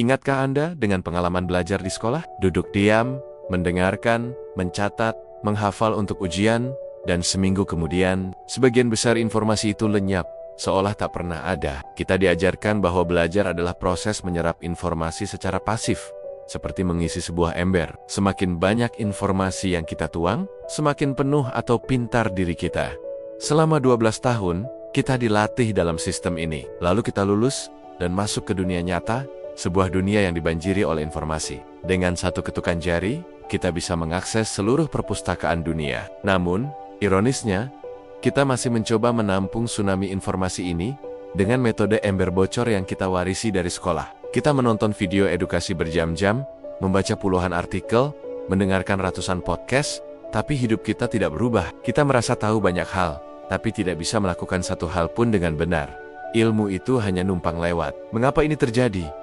Ingatkah Anda dengan pengalaman belajar di sekolah? Duduk diam, mendengarkan, mencatat, menghafal untuk ujian, dan seminggu kemudian, sebagian besar informasi itu lenyap, seolah tak pernah ada. Kita diajarkan bahwa belajar adalah proses menyerap informasi secara pasif, seperti mengisi sebuah ember. Semakin banyak informasi yang kita tuang, semakin penuh atau pintar diri kita. Selama 12 tahun, kita dilatih dalam sistem ini. Lalu kita lulus dan masuk ke dunia nyata, sebuah dunia yang dibanjiri oleh informasi. Dengan satu ketukan jari, kita bisa mengakses seluruh perpustakaan dunia. Namun, ironisnya, kita masih mencoba menampung tsunami informasi ini dengan metode ember bocor yang kita warisi dari sekolah. Kita menonton video edukasi berjam-jam, membaca puluhan artikel, mendengarkan ratusan podcast, tapi hidup kita tidak berubah. Kita merasa tahu banyak hal, tapi tidak bisa melakukan satu hal pun dengan benar. Ilmu itu hanya numpang lewat. Mengapa ini terjadi?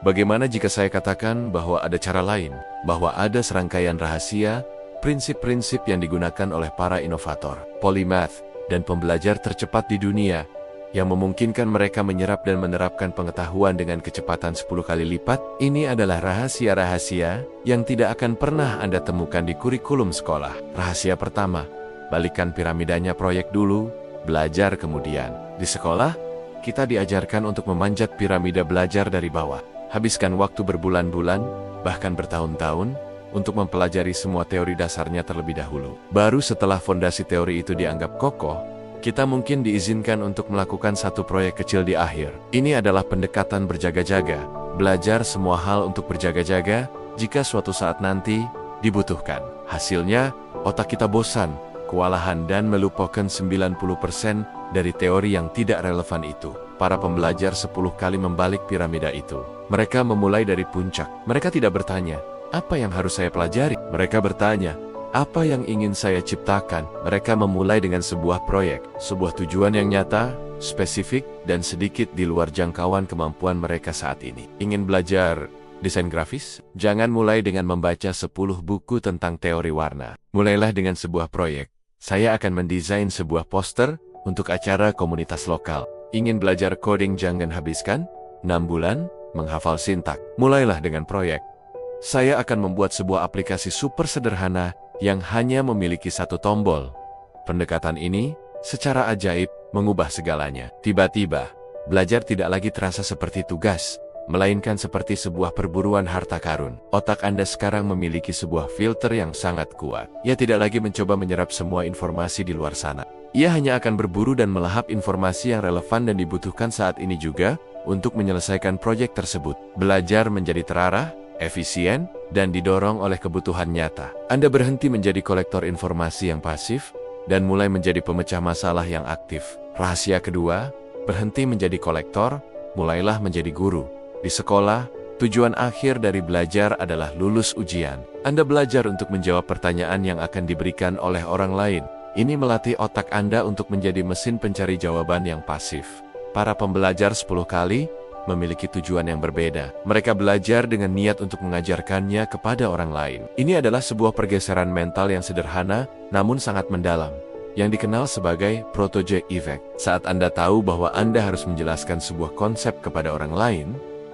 Bagaimana jika saya katakan bahwa ada cara lain, bahwa ada serangkaian rahasia, prinsip-prinsip yang digunakan oleh para inovator, polymath, dan pembelajar tercepat di dunia, yang memungkinkan mereka menyerap dan menerapkan pengetahuan dengan kecepatan 10 kali lipat? Ini adalah rahasia-rahasia yang tidak akan pernah Anda temukan di kurikulum sekolah. Rahasia pertama, balikan piramidanya proyek dulu, belajar kemudian. Di sekolah, kita diajarkan untuk memanjat piramida belajar dari bawah. Habiskan waktu berbulan-bulan, bahkan bertahun-tahun, untuk mempelajari semua teori dasarnya terlebih dahulu. Baru setelah fondasi teori itu dianggap kokoh, kita mungkin diizinkan untuk melakukan satu proyek kecil di akhir. Ini adalah pendekatan berjaga-jaga, belajar semua hal untuk berjaga-jaga, jika suatu saat nanti dibutuhkan. Hasilnya, otak kita bosan, kewalahan dan melupakan 90% dari teori yang tidak relevan itu. Para pembelajar 10 kali membalik piramida itu. Mereka memulai dari puncak. Mereka tidak bertanya, apa yang harus saya pelajari? Mereka bertanya, apa yang ingin saya ciptakan? Mereka memulai dengan sebuah proyek, sebuah tujuan yang nyata, spesifik, dan sedikit di luar jangkauan kemampuan mereka saat ini. Ingin belajar desain grafis? Jangan mulai dengan membaca 10 buku tentang teori warna. Mulailah dengan sebuah proyek. Saya akan mendesain sebuah poster untuk acara komunitas lokal. Ingin belajar coding? Jangan habiskan 6 bulan menghafal sintak. Mulailah dengan proyek. Saya akan membuat sebuah aplikasi super sederhana yang hanya memiliki satu tombol. Pendekatan ini secara ajaib mengubah segalanya. Tiba-tiba, belajar tidak lagi terasa seperti tugas, melainkan seperti sebuah perburuan harta karun. Otak Anda sekarang memiliki sebuah filter yang sangat kuat. Ia tidak lagi mencoba menyerap semua informasi di luar sana. Ia hanya akan berburu dan melahap informasi yang relevan dan dibutuhkan saat ini juga untuk menyelesaikan proyek tersebut. Belajar menjadi terarah, efisien, dan didorong oleh kebutuhan nyata. Anda berhenti menjadi kolektor informasi yang pasif dan mulai menjadi pemecah masalah yang aktif. Rahasia kedua, berhenti menjadi kolektor, mulailah menjadi guru. Di sekolah, tujuan akhir dari belajar adalah lulus ujian. Anda belajar untuk menjawab pertanyaan yang akan diberikan oleh orang lain. Ini melatih otak Anda untuk menjadi mesin pencari jawaban yang pasif. Para pembelajar 10 kali memiliki tujuan yang berbeda. Mereka belajar dengan niat untuk mengajarkannya kepada orang lain. Ini adalah sebuah pergeseran mental yang sederhana, namun sangat mendalam, yang dikenal sebagai protoje effect. Saat Anda tahu bahwa Anda harus menjelaskan sebuah konsep kepada orang lain,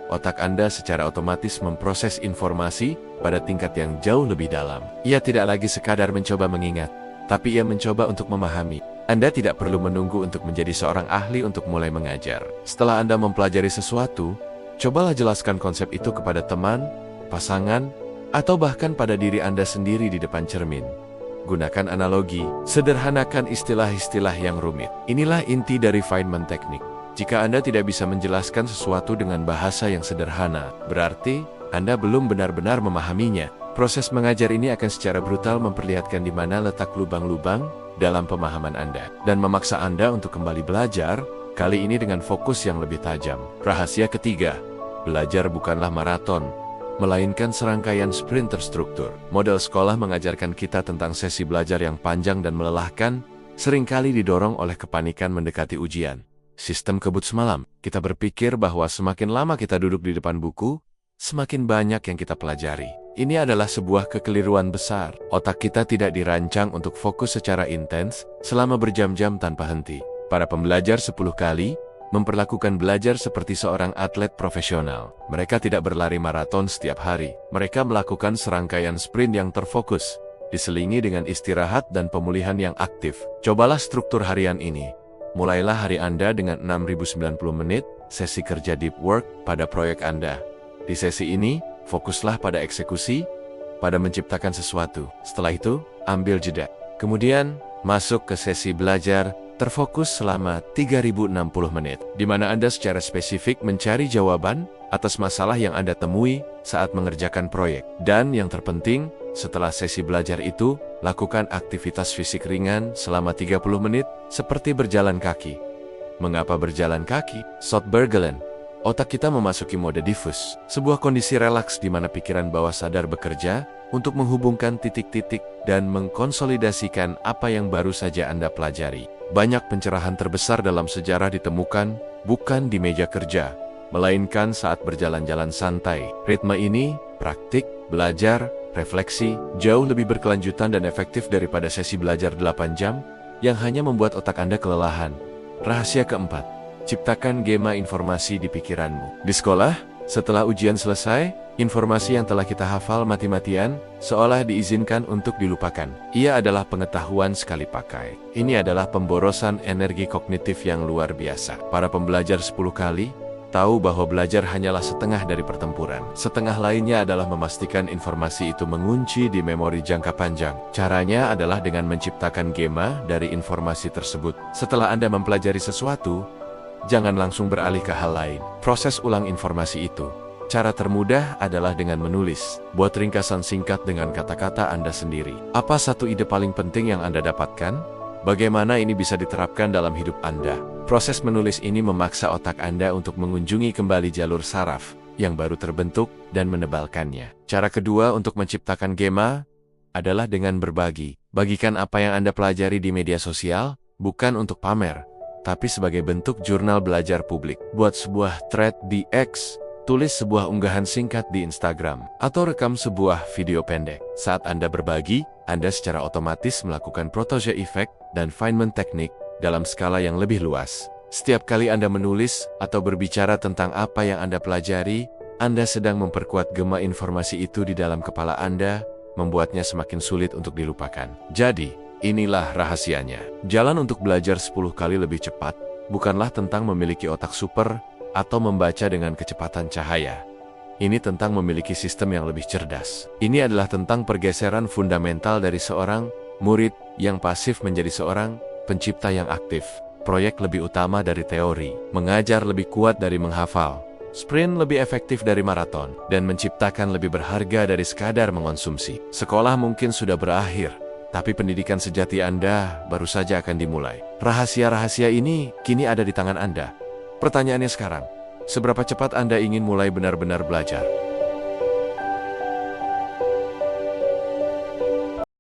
otak Anda secara otomatis memproses informasi pada tingkat yang jauh lebih dalam. Ia tidak lagi sekadar mencoba mengingat, tapi ia mencoba untuk memahami. Anda tidak perlu menunggu untuk menjadi seorang ahli untuk mulai mengajar. Setelah Anda mempelajari sesuatu, cobalah jelaskan konsep itu kepada teman, pasangan, atau bahkan pada diri Anda sendiri di depan cermin. Gunakan analogi, sederhanakan istilah-istilah yang rumit. Inilah inti dari Feynman Teknik. Jika Anda tidak bisa menjelaskan sesuatu dengan bahasa yang sederhana, berarti Anda belum benar-benar memahaminya. Proses mengajar ini akan secara brutal memperlihatkan di mana letak lubang-lubang dalam pemahaman Anda, dan memaksa Anda untuk kembali belajar, kali ini dengan fokus yang lebih tajam. Rahasia ketiga, belajar bukanlah maraton, melainkan serangkaian sprint terstruktur. Model sekolah mengajarkan kita tentang sesi belajar yang panjang dan melelahkan, seringkali didorong oleh kepanikan mendekati ujian. Sistem kebut semalam, kita berpikir bahwa semakin lama kita duduk di depan buku, semakin banyak yang kita pelajari. Ini adalah sebuah kekeliruan besar. Otak kita tidak dirancang untuk fokus secara intens selama berjam-jam tanpa henti. Para pembelajar 10 kali memperlakukan belajar seperti seorang atlet profesional. Mereka tidak berlari maraton setiap hari. Mereka melakukan serangkaian sprint yang terfokus, diselingi dengan istirahat dan pemulihan yang aktif. Cobalah struktur harian ini. Mulailah hari Anda dengan 6090 menit, sesi kerja deep work pada proyek Anda. Di sesi ini, fokuslah pada eksekusi, pada menciptakan sesuatu. Setelah itu, ambil jeda. Kemudian, masuk ke sesi belajar terfokus selama 3060 menit, di mana Anda secara spesifik mencari jawaban atas masalah yang Anda temui saat mengerjakan proyek. Dan yang terpenting, setelah sesi belajar itu, lakukan aktivitas fisik ringan selama 30 menit, seperti berjalan kaki. Mengapa berjalan kaki? Sotbergelen. Otak kita memasuki mode diffus, sebuah kondisi relaks di mana pikiran bawah sadar bekerja untuk menghubungkan titik-titik dan mengkonsolidasikan apa yang baru saja Anda pelajari. Banyak pencerahan terbesar dalam sejarah ditemukan bukan di meja kerja, melainkan saat berjalan-jalan santai. Ritme ini, praktik, belajar, refleksi, jauh lebih berkelanjutan dan efektif daripada sesi belajar 8 jam yang hanya membuat otak Anda kelelahan. Rahasia keempat, ciptakan gema informasi di pikiranmu. Di sekolah, setelah ujian selesai, informasi yang telah kita hafal mati-matian seolah diizinkan untuk dilupakan. Ia adalah pengetahuan sekali pakai. Ini adalah pemborosan energi kognitif yang luar biasa. Para pembelajar 10 kali tahu bahwa belajar hanyalah setengah dari pertempuran. Setengah lainnya adalah memastikan informasi itu mengunci di memori jangka panjang. Caranya adalah dengan menciptakan gema dari informasi tersebut. Setelah Anda mempelajari sesuatu, jangan langsung beralih ke hal lain. Proses ulang informasi itu. Cara termudah adalah dengan menulis. Buat ringkasan singkat dengan kata-kata Anda sendiri. Apa satu ide paling penting yang Anda dapatkan? Bagaimana ini bisa diterapkan dalam hidup Anda? Proses menulis ini memaksa otak Anda untuk mengunjungi kembali jalur saraf yang baru terbentuk dan menebalkannya. Cara kedua untuk menciptakan gema adalah dengan berbagi. Bagikan apa yang Anda pelajari di media sosial, bukan untuk pamer, tapi sebagai bentuk jurnal belajar publik. Buat sebuah thread di X, tulis sebuah unggahan singkat di Instagram, atau rekam sebuah video pendek. Saat Anda berbagi, Anda secara otomatis melakukan protoge effect dan Feynman teknik dalam skala yang lebih luas. Setiap kali Anda menulis atau berbicara tentang apa yang Anda pelajari, Anda sedang memperkuat gema informasi itu di dalam kepala Anda, membuatnya semakin sulit untuk dilupakan. Jadi, inilah rahasianya. Jalan untuk belajar 10 kali lebih cepat bukanlah tentang memiliki otak super atau membaca dengan kecepatan cahaya. Ini tentang memiliki sistem yang lebih cerdas. Ini adalah tentang pergeseran fundamental dari seorang murid yang pasif menjadi seorang pencipta yang aktif. Proyek lebih utama dari teori, mengajar lebih kuat dari menghafal, sprint lebih efektif dari maraton, dan menciptakan lebih berharga dari sekadar mengonsumsi. Sekolah mungkin sudah berakhir, tapi pendidikan sejati Anda baru saja akan dimulai. Rahasia-rahasia ini kini ada di tangan Anda. Pertanyaannya sekarang, seberapa cepat Anda ingin mulai benar-benar belajar?